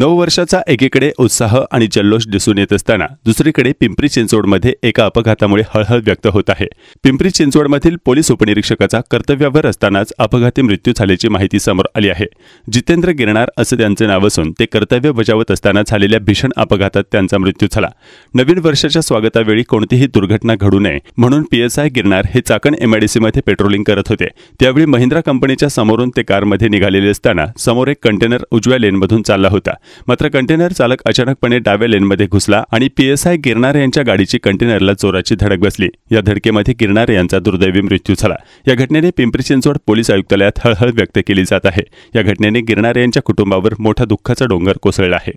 वर्षाचा एकीकडे उत्साह आणि जल्लोष दिसून येत असताना दुसरीकडे पिंपरी चिंचवडमध्ये एका अपघातामुळे हळहळ व्यक्त होत आहे। पिंपरी चिंचवडमधील पोलीस उपनिरीक्षकाचा कर्तव्यावर असतानाच अपघाती मृत्यू झाल्याची माहिती समोर आली आहे। जितेंद्र गिरणार असं त्यांचे नाव असून ते कर्तव्य बजावत असताना झालेल्या भीषण अपघातात त्यांचा मृत्यू झाला। नवीन वर्षाच्या स्वागतावेळी कोणतीही दुर्घटना घडू नये म्हणून PSI गिरणार हे चाकण MIDC मध्ये पेट्रोलिंग करत होते। त्यावेळी महिंद्रा कंपनीच्या समोरून ते कारमध्ये निघालेले असताना समोर एक कंटेनर उजव्या लेनमधून चालला होता। मात्र कंटेनर चालक अचानकपणे डाव्या लेनमध्ये घुसला आणि PSI गिरणार यांच्या गाडीची कंटेनरला जोराची धडक बसली। या धडकेमध्ये गिरणार यांचा दुर्दैवी मृत्यू झाला। या घटनेने पिंपरी चिंचवड पोलीस आयुक्तालयात हळहळ व्यक्त केली जात आहे। या घटनेने गिरणार यांच्या कुटुंबावर मोठा दुःखाचा डोंगर कोसळला आहे।